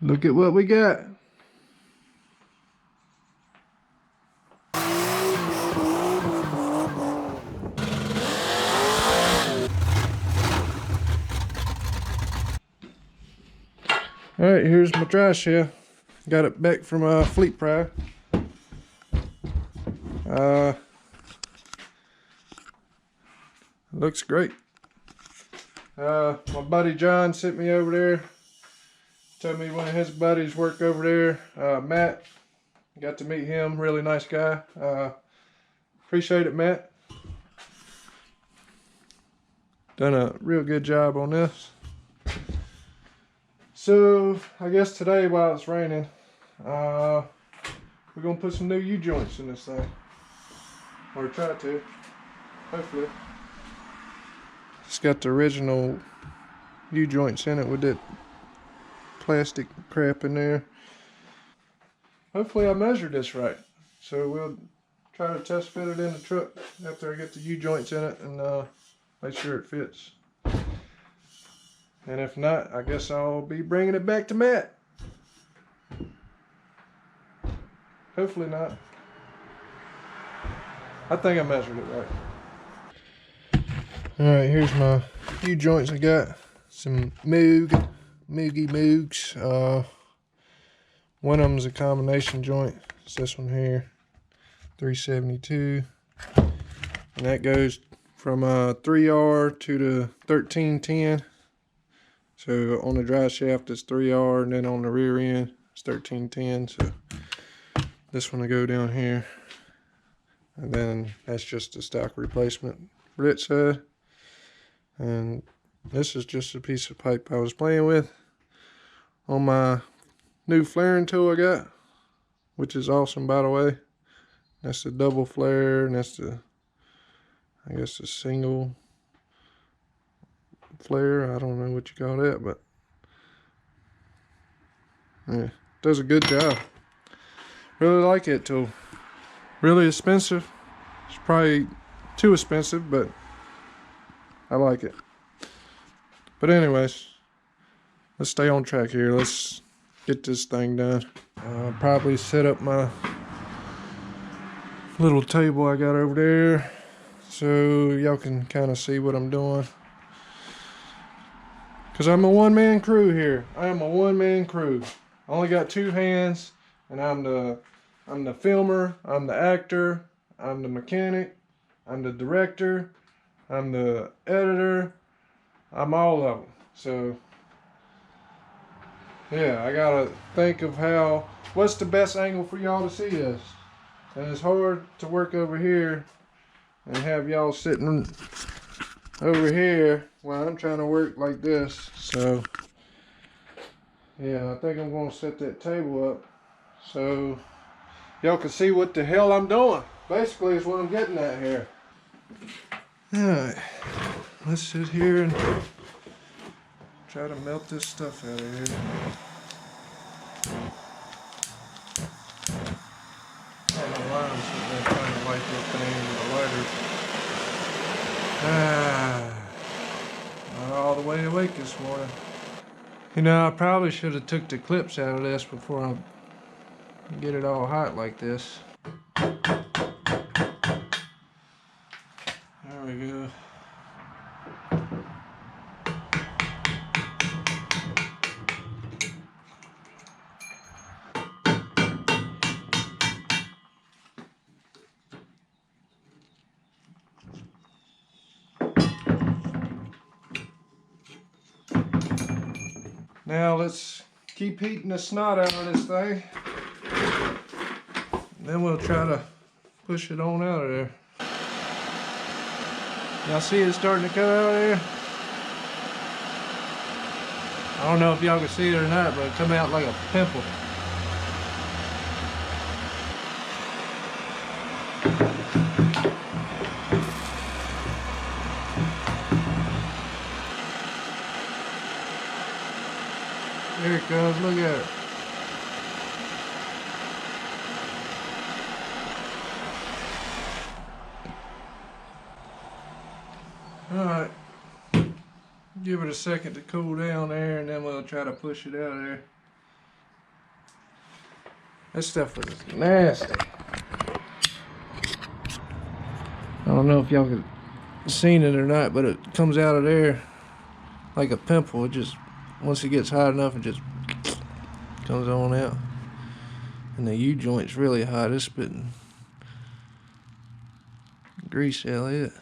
Look at what we got. Alright, here's my dry shell. Got it back from Fleet Pride. Looks great. My buddy John sent me over there. Told me one of his buddies worked over there. Matt. Got to meet him. Really nice guy. Appreciate it, Matt. Done a real good job on this. So, I guess today while it's raining, we're going to put some new U-joints in this thing. Or try to. Hopefully. It's got the original U-joints in it with that plastic crap in there. Hopefully I measured this right. So we'll try to test fit it in the truck after I get the U-joints in it and make sure it fits. And if not, I guess I'll be bringing it back to Matt. Hopefully not. I think I measured it right. Alright, here's my U-joints I got. Some Moogie Moogs. One of them's a combination joint. It's this one here. 372. And that goes from 3R to the 1310. So on the drive shaft it's 3R, and then on the rear end it's 1310. So this one will go down here. And then that's just a stock replacement for that side. And this is just a piece of pipe I was playing with on my new flaring tool I got, which is awesome, by the way. That's the double flare, and that's the, I guess, the single flare. I don't know what you call that, but yeah, does a good job. Really like it tool. Really expensive. It's probably too expensive, but I like it. But anyways, let's stay on track here. Let's get this thing done. I'll probably set up my little table I got over there so y'all can kind of see what I'm doing. Because I'm a one-man crew here. I am a one-man crew. I only got two hands, and I'm the filmer, I'm the actor, I'm the mechanic, I'm the director, I'm the editor, I'm all of them. So yeah, I gotta think of what's the best angle for y'all to see this. And it's hard to work over here and have y'all sitting over here while I'm trying to work like this. So yeah, I think I'm gonna set that table up so y'all can see what the hell I'm doing. Basically is what I'm getting at here. Alright, let's sit here and try to melt this stuff out of here. I don't know why I'm sitting there trying to light that thing with a lighter. Not all the way awake this morning. You know, I probably should have took the clips out of this before I get it all hot like this. There we go. Now let's keep heating the snot out of this thing. Then we'll try to push it on out of there. Y'all see it starting to come out of there? I don't know if y'all can see it or not, but it come out like a pimple. There it goes, look at it. Alright, give it a second to cool down there, and then we'll try to push it out of there. That stuff was nasty. I don't know if y'all could seen it or not, but it comes out of there like a pimple. It just, once it gets hot enough, it just comes on out. And the U-joint's really hot. It's spitting grease out of it.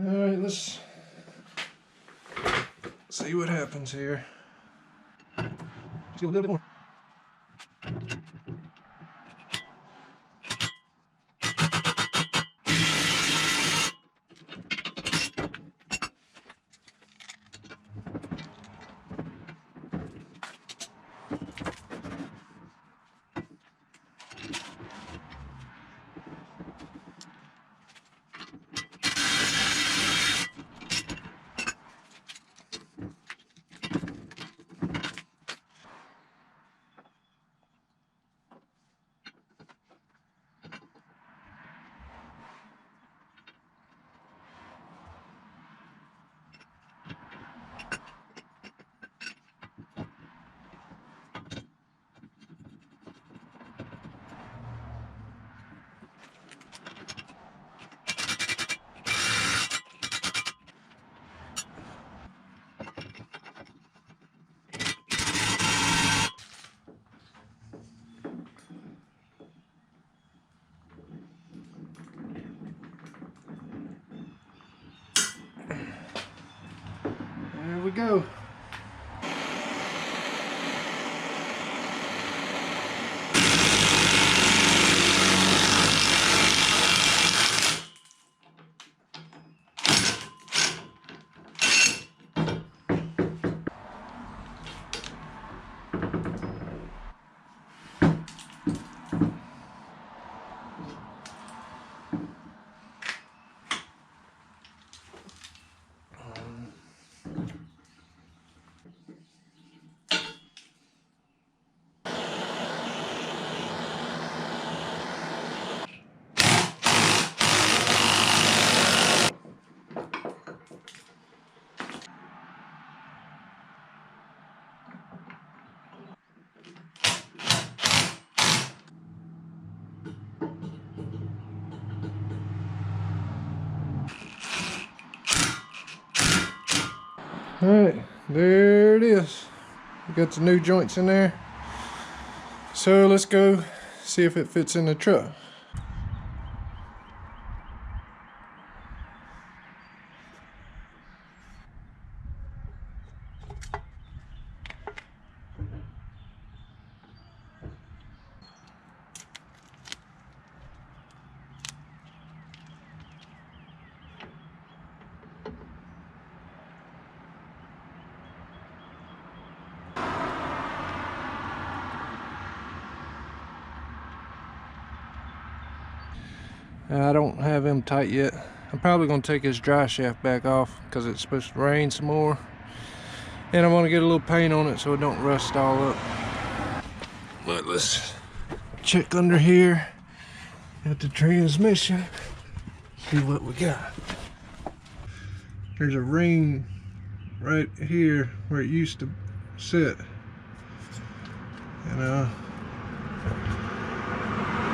Alright, let's see what happens here. Just get a little bit more. There we go. Alright, there it is. We got the new joints in there. So let's go see if it fits in the truck. I don't have him tight yet. I'm probably going to take his dry shaft back off because it's supposed to rain some more. And I want to get a little paint on it so it don't rust all up. But let's check under here at the transmission. See what we got. There's a ring right here where it used to sit. And I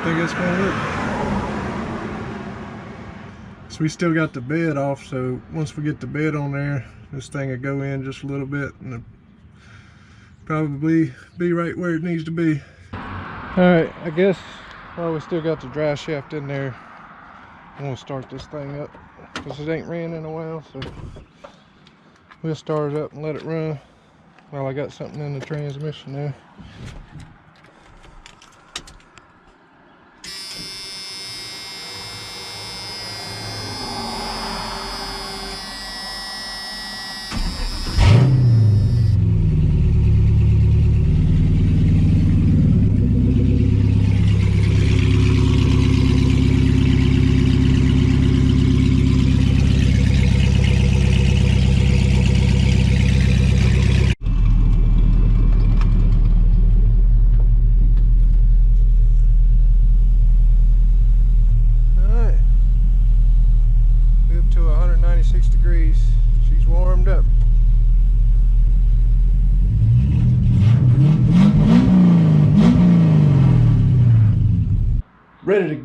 think it's going to work. So we still got the bed off, so once we get the bed on there, this thing will go in just a little bit and it'll probably be right where it needs to be. Alright, I guess while we still got the dry shaft in there, I'm gonna start this thing up because it ain't ran in a while, so we'll start it up and let it run while I got something in the transmission there.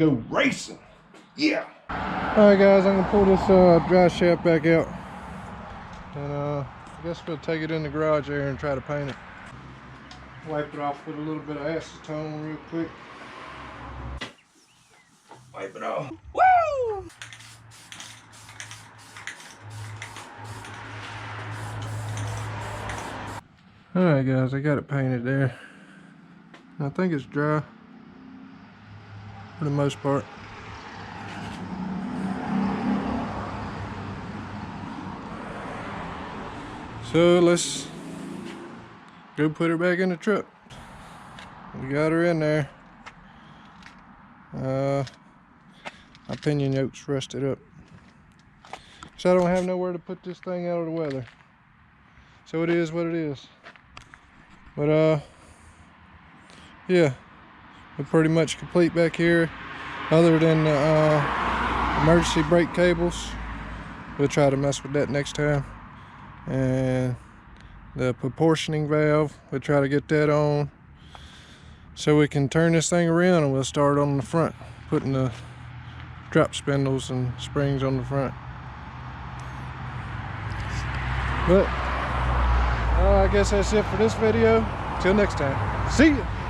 go racing. Yeah. All right, guys, I'm gonna pull this dry shaft back out, and I guess we'll take it in the garage area and try to paint it. Wipe it off with a little bit of acetone real quick. Wipe it off. Woo! All right, guys, I got it painted there. I think it's dry for the most part. So let's go put her back in the truck. We got her in there. My pinion yoke's rusted up, so I don't have nowhere to put this thing out of the weather. So it is what it is. But yeah, we're pretty much complete back here, other than the emergency brake cables. We'll try to mess with that next time. And the proportioning valve, we'll try to get that on so we can turn this thing around, and we'll start on the front, putting the drop spindles and springs on the front. But I guess that's it for this video. Till next time, see ya.